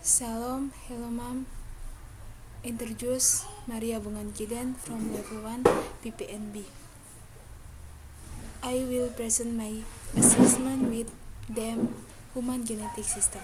Shalom, hello mom. Introduce Maria Bungan-Kiden from level 1 PPNB. I will present my assessment with them Human Genetic System.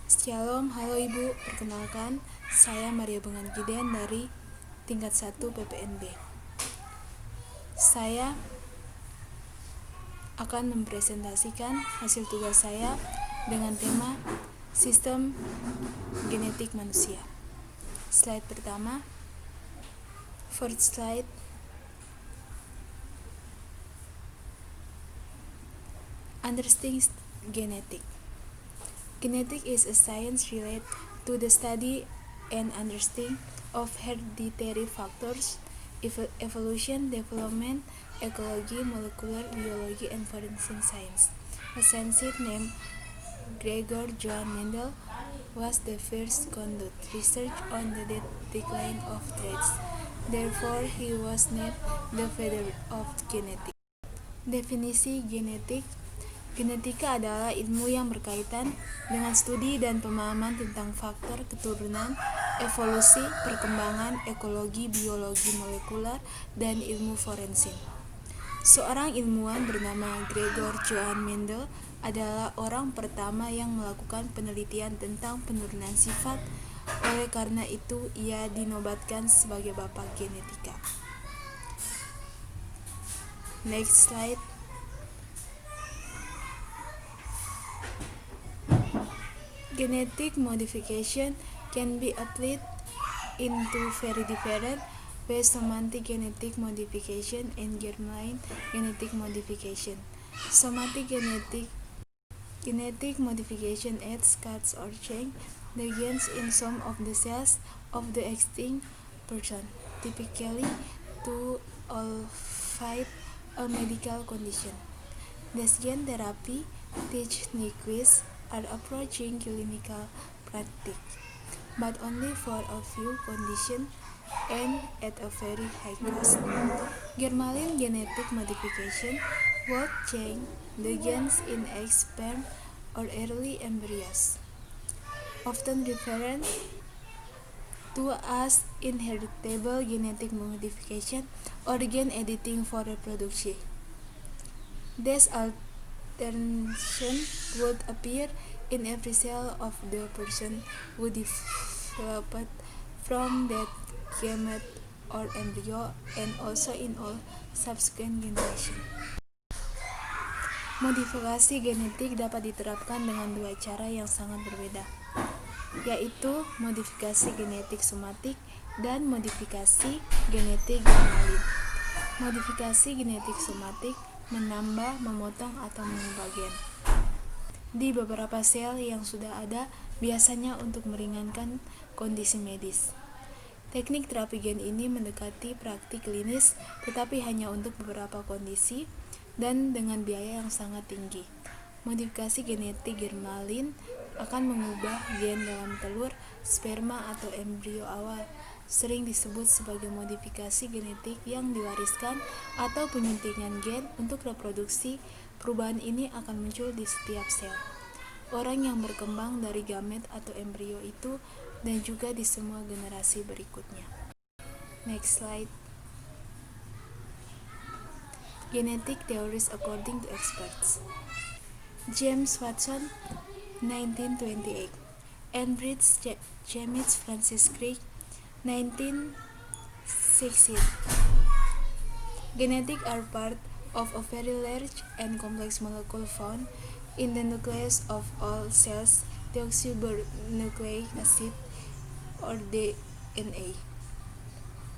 Shalom, halo ibu. Perkenalkan, saya Maria Bungan-Kiden dari tingkat 1 PPNB. Saya akan mempresentasikan hasil tugas saya dengan tema Sistem Genetik Manusia. Slide pertama. First slide. Understanding genetic. Genetic is a science related to the study and understanding of hereditary factors, evolution, development, ecology, molecular biology, and forensic science. A scientist named Gregor Johann Mendel was the first conduct research on the decline of traits. Therefore, he was named the father of genetics. Definisi genetik. Genetika adalah ilmu yang berkaitan dengan studi dan pemahaman tentang faktor keturunan, evolusi, perkembangan, ekologi, biologi molekuler, dan ilmu forensik. Seorang ilmuwan bernama Gregor Johann Mendel adalah orang pertama yang melakukan penelitian tentang penurunan sifat. Oleh karena itu, ia dinobatkan sebagai bapak genetika. Next slide. Genetic modification can be applied into very different ways: somatic genetic modification and germline genetic modification. Somatic genetic modification adds, cuts, or change the genes in some of the cells of the extinct person, typically to fight a medical condition. These gene therapy techniques are approaching clinical practice, but only for a few conditions and at a very high cost. Germline genetic modification would change the genes in eggs, sperm, or early embryos, often referred to as inheritable genetic modification or gene editing for reproduction. This alternation would appear in every cell of the person who developed from that gamete or embryo, and also in all subsequent generations. Modifikasi genetik dapat diterapkan dengan dua cara yang sangat berbeda, yaitu modifikasi genetik somatik dan modifikasi genetik germline. Modifikasi genetik somatik menambah, memotong, atau mengubah gen di beberapa sel yang sudah ada, biasanya untuk meringankan kondisi medis. Teknik terapi gen ini mendekati praktik klinis, tetapi hanya untuk beberapa kondisi dan dengan biaya yang sangat tinggi. Modifikasi genetik germline akan mengubah gen dalam telur, sperma, atau embrio awal, sering disebut sebagai modifikasi genetik yang diwariskan atau penyuntikan gen untuk reproduksi. Perubahan ini akan muncul di setiap sel orang yang berkembang dari gamet atau embrio itu, dan juga di semua generasi berikutnya. Next slide. Genetic theories according to experts. James Watson, 1928. Enbridge James Francis Crick, 1916. Genetics are part of a very large and complex molecule found in the nucleus of all cells, deoxyribonucleic acid, or DNA,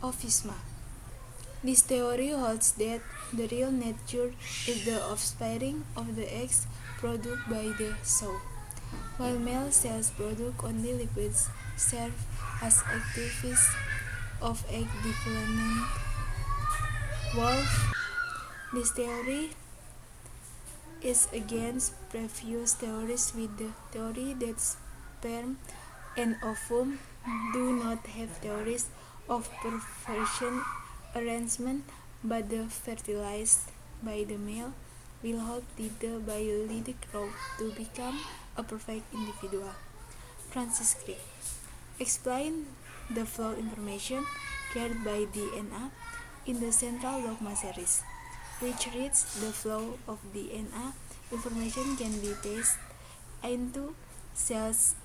ophisma. This theory holds that the real nature is the offspring of the eggs produced by the sow, while male cells produce only lipids serve as activities of egg development. Wolff. This theory is against previous theories with the theory that sperm and ovum do not have theories of perfection arrangement, but the fertilized by the male will help the biologic route to become a perfect individual. Francis Crick explained the flow information carried by DNA in the Central Dogma series, which reads the flow of DNA information can be passed into cells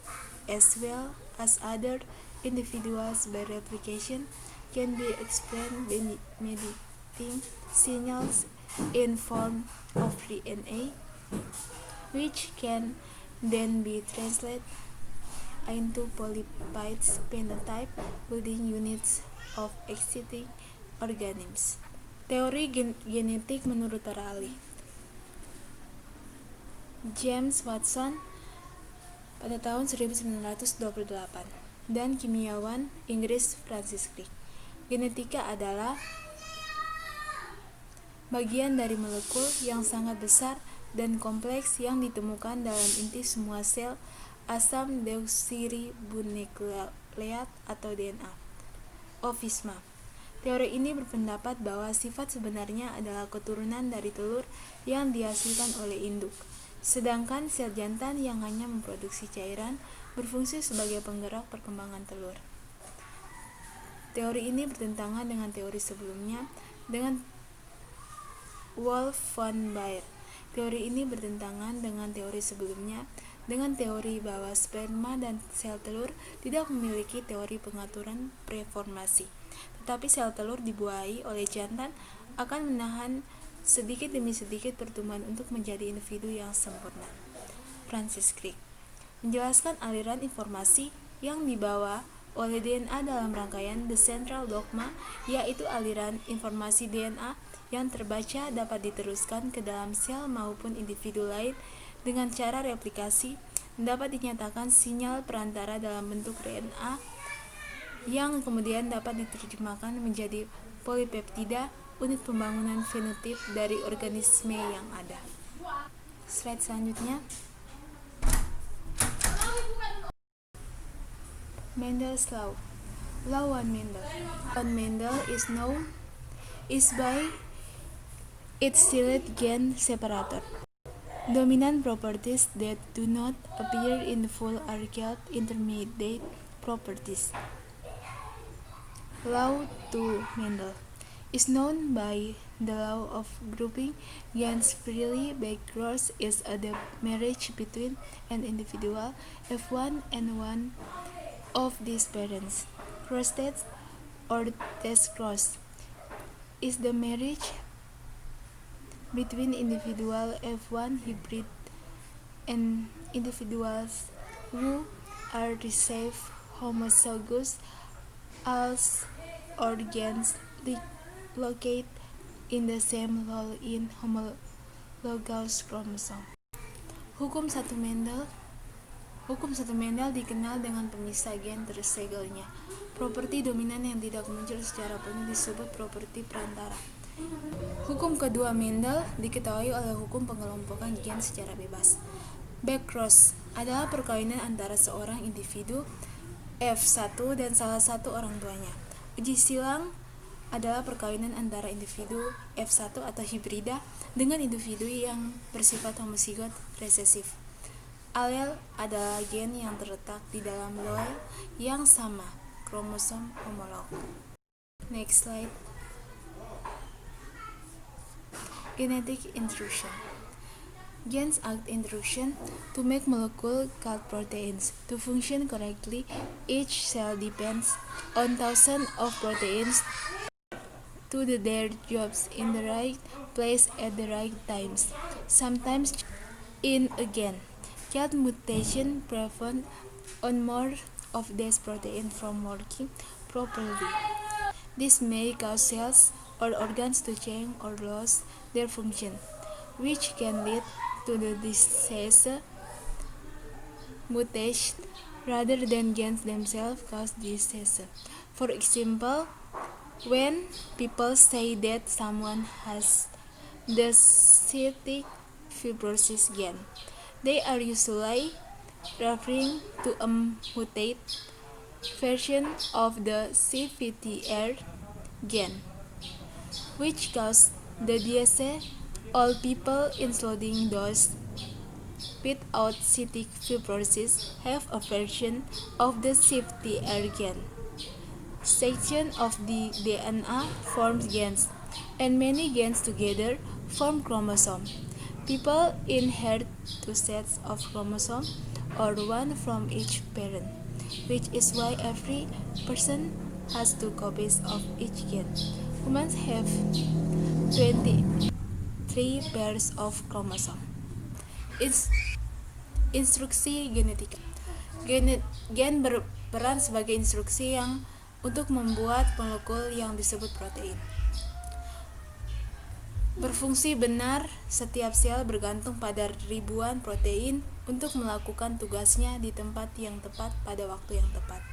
as well as other individuals by replication can be explained by mediating signals in form of DNA, which can then be translated into polypeptide phenotype building units of existing organisms. Teori genetik menurut para ahli. James Watson pada tahun 1928 dan kimiawan Inggris Francis Crick. Genetika adalah bagian dari molekul yang sangat besar dan kompleks yang ditemukan dalam inti semua sel asam deoksiribonukleat atau DNA. Ofisma. Teori ini berpendapat bahwa sifat sebenarnya adalah keturunan dari telur yang dihasilkan oleh induk, sedangkan sel jantan yang hanya memproduksi cairan berfungsi sebagai penggerak perkembangan telur. Teori ini bertentangan dengan teori sebelumnya dengan Wolf von Baer. Teori ini bertentangan dengan teori sebelumnya dengan teori bahwa sperma dan sel telur tidak memiliki teori pengaturan preformasi, tetapi sel telur dibuahi oleh jantan akan menahan sedikit demi sedikit pertumbuhan untuk menjadi individu yang sempurna. Francis Crick menjelaskan aliran informasi yang dibawa oleh DNA dalam rangkaian The Central Dogma, yaitu aliran informasi DNA yang terbaca dapat diteruskan ke dalam sel maupun individu lain dengan cara replikasi, dapat dinyatakan sinyal perantara dalam bentuk RNA yang kemudian dapat diterjemahkan menjadi polipeptida, unit pembangunan fenotip dari organisme yang ada. Slide selanjutnya. Mendel's Law. Law 1 Mendel. Mendel is known by its sealed gain separator. Dominant properties that do not appear in the full are called intermediate properties. Law 2 Mendel is known by the law of grouping gains freely by cross is the marriage between an individual F1 and one of these parents. Cross-test or test cross is the marriage between individual F1 hybrid and individuals who are received homozygous als organs located in the same role in homologous chromosome. Hukum satu Mendel dikenal dengan pemisah gen tersegelnya. Properti dominan yang tidak muncul secara penuh disebut properti perantara. Hukum kedua Mendel diketahui oleh hukum pengelompokan gen secara bebas. Backcross adalah perkawinan antara seorang individu F1 dan salah satu orang tuanya. Uji silang adalah perkawinan antara individu F1 atau hibrida dengan individu yang bersifat homozigot resesif. Alel adalah gen yang terletak di dalam loel yang sama, kromosom homolog. Next slide. Genetic intrusion. Gens act intrusion to make molecule called proteins. To function correctly, each cell depends on thousands of proteins to do their jobs in the right place at the right times. Sometimes in a gen, called mutation prevent on more of these proteins from working properly. This may cause cells or organs to change or lose their function, which can lead to the disease. Mutation rather than gens themselves cause disease. For example, when people say that someone has the cystic fibrosis gen, they are usually referring to a mutated version of the CFTR gen, which causes the disease. All people, including those without cystic fibrosis have a version of the CFTR gene. Sections of the DNA form gains, and many gains together form chromosome. People inherit two sets of chromosomes or one from each parent, which is why every person has two copies of each gene. Humans have 23 pairs of chromosomes. Instruksi genetika. Gen berperan sebagai instruksi yang untuk membuat molekul yang disebut protein. Berfungsi benar, setiap sel bergantung pada ribuan protein untuk melakukan tugasnya di tempat yang tepat pada waktu yang tepat.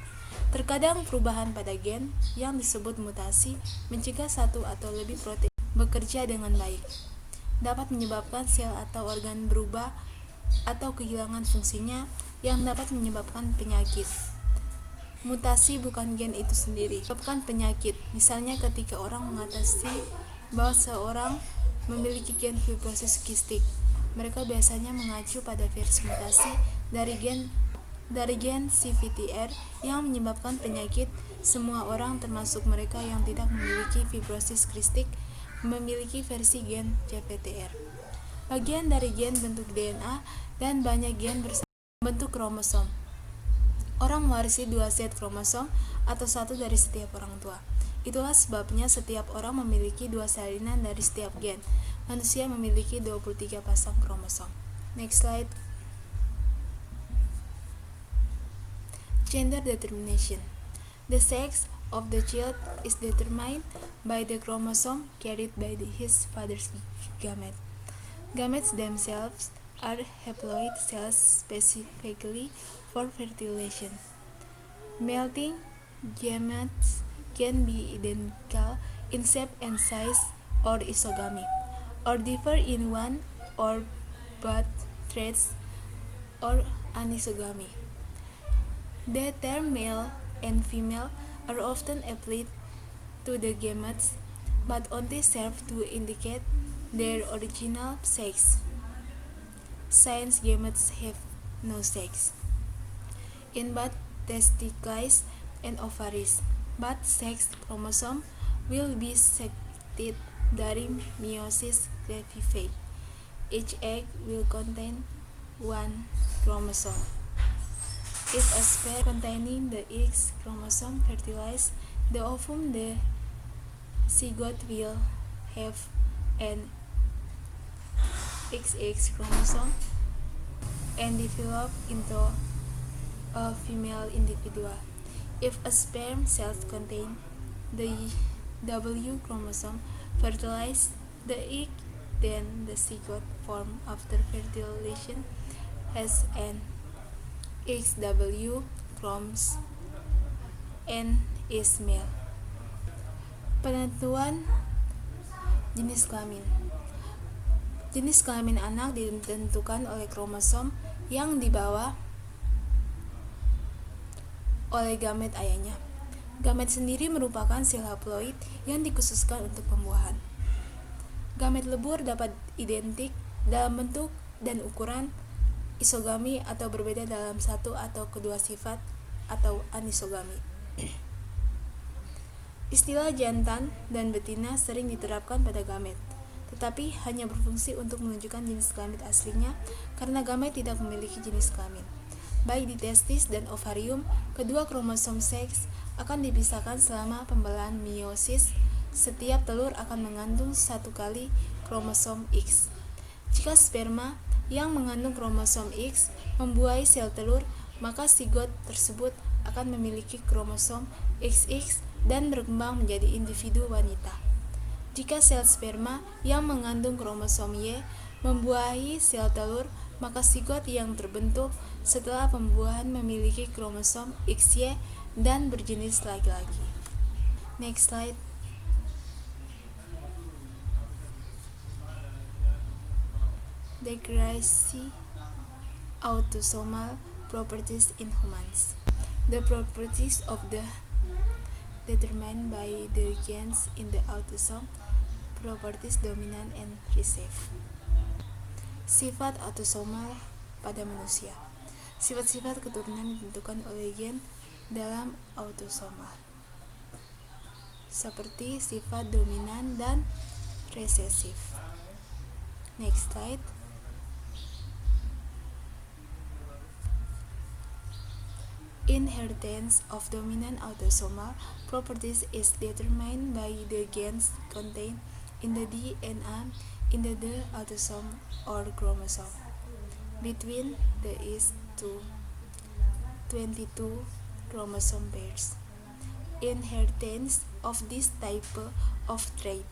Terkadang perubahan pada gen yang disebut mutasi mencegah satu atau lebih protein bekerja dengan baik. Dapat menyebabkan sel atau organ berubah atau kehilangan fungsinya yang dapat menyebabkan penyakit. Mutasi bukan gen itu sendiri, menyebabkan penyakit. Misalnya ketika orang mengatasi bahwa seorang memiliki gen fibrosis kistik, mereka biasanya mengacu pada versi mutasi dari gen CFTR yang menyebabkan penyakit. Semua orang, termasuk mereka yang tidak memiliki fibrosis kistik, memiliki versi gen CFTR. Bagian dari gen bentuk DNA dan banyak gen bersama membentuk kromosom. Orang mewarisi 2 set kromosom atau satu dari setiap orang tua. Itulah sebabnya setiap orang memiliki 2 salinan dari setiap gen. Manusia memiliki 23 pasang kromosom. Next slide. Gender determination. The sex of the child is determined by the chromosome carried by his father's gamete. Gametes themselves are haploid cells specifically for fertilization. Melting gametes can be identical in shape and size or isogamy, or differ in one or both traits or anisogamy. The term male and female are often applied to the gametes, but only serve to indicate their original sex. Since gametes have no sex. In both testicles and ovaries, both sex chromosome will be secreted during meiosis gravidae. Each egg will contain one chromosome. If a sperm containing the X chromosome fertilizes the ovum, the zygote will have an XX chromosome and develop into a female individual. If a sperm cell contains the W chromosome fertilizes the egg, then the zygote formed after fertilization has an XW chromosome and is male. Penentuan jenis kelamin. Jenis kelamin anak ditentukan oleh kromosom yang dibawa oleh gamet ayahnya. Gamet sendiri merupakan sel haploid yang dikhususkan untuk pembuahan. Gamet lebur dapat identik dalam bentuk dan ukuran, isogami atau berbeda dalam satu atau kedua sifat, atau anisogami. Istilah jantan dan betina sering diterapkan pada gamet, tetapi hanya berfungsi untuk menunjukkan jenis kelamin aslinya karena gamet tidak memiliki jenis kelamin. Baik di testis dan ovarium, kedua kromosom seks akan dipisahkan selama pembelahan meiosis. Setiap telur akan mengandung satu kali kromosom X. Jika sperma yang mengandung kromosom X membuahi sel telur, maka zygote tersebut akan memiliki kromosom XX dan berkembang menjadi individu wanita. Jika sel sperma yang mengandung kromosom Y membuahi sel telur, maka zygote yang terbentuk setelah pembuahan memiliki kromosom XY dan berjenis laki-laki. Next slide. Digressy autosomal properties in humans. The properties of the determined by the genes in the autosome, properties dominant and recessive. Sifat autosomal pada manusia. Sifat-sifat keturunan ditentukan oleh gen dalam autosomal, seperti sifat dominan dan resesif. Next slide. Inheritance of dominant autosomal properties is determined by the genes contained in the DNA in the autosome or chromosome. Between the is to 22 chromosome pairs. Inheritance of this type of trait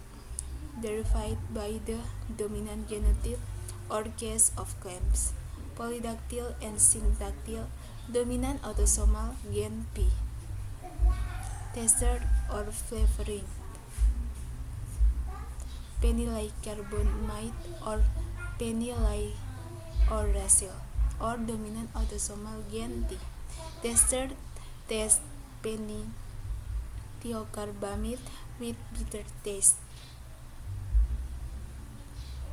derived by the dominant genotype or case of clams. Polydactyl and syndactyl dominant autosomal gen P. Tester or flavoring. Phenylcarbamide or phenyluracil or dominant autosomal gen T. Tester test phenylcarbamide with bitter taste.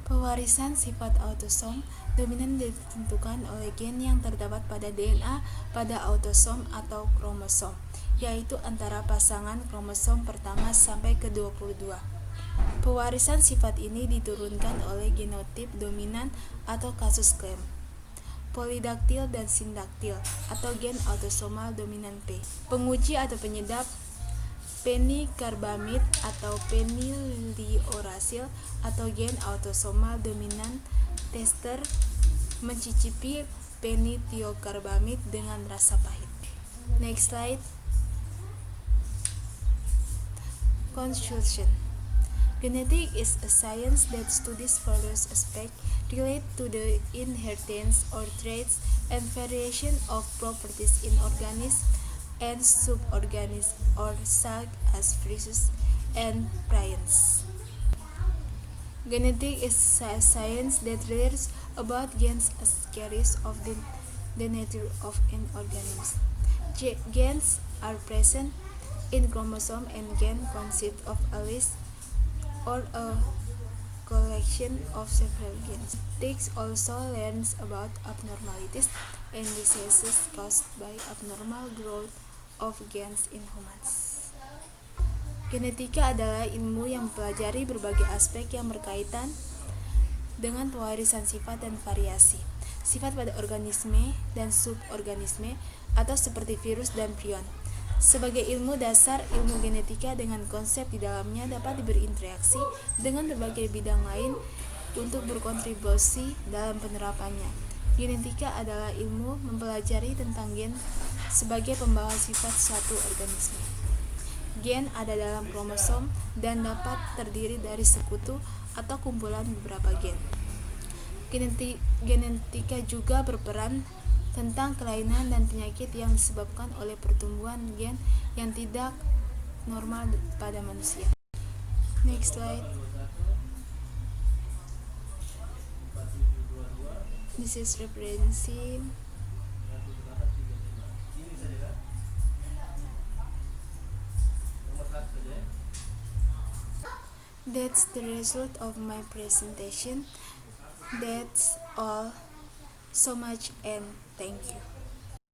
Pewarisan sifat autosom dominan ditentukan oleh gen yang terdapat pada DNA pada autosom atau kromosom, yaitu antara pasangan kromosom pertama sampai ke 22. Pewarisan sifat ini diturunkan oleh genotip dominan atau kasus Clem, polydactyl dan syndactyl atau gen autosomal dominan P. Penguji atau penyedap phenylcarbamide atau phenyluracil atau gen autosomal dominan. Tester mencicipi phenylcarbamide dengan rasa pahit. Next slide. Conclusion. Genetics is a science that studies various aspects related to the inheritance or traits and variation of properties in organisms and suborganisms or such as viruses and prions. Genetics is a science that learns about genes as carriers of the nature of an organism. Genes are present in chromosome and gen consist of a list or a collection of several genes. Genetics also learns about abnormalities and diseases caused by abnormal growth of genes in humans. Genetika adalah ilmu yang mempelajari berbagai aspek yang berkaitan dengan pewarisan sifat dan variasi sifat pada organisme dan suborganisme atau seperti virus dan prion. Sebagai ilmu dasar, ilmu genetika dengan konsep di dalamnya dapat berinteraksi dengan berbagai bidang lain untuk berkontribusi dalam penerapannya. Genetika adalah ilmu mempelajari tentang gen sebagai pembawa sifat suatu organisme. Gen ada dalam kromosom dan dapat terdiri dari sekutu atau kumpulan beberapa gen. Genetika juga berperan tentang kelainan dan penyakit yang disebabkan oleh pertumbuhan gen yang tidak normal pada manusia. Next slide. This is referencing That's the result of my presentation. That's all. So much and thank you.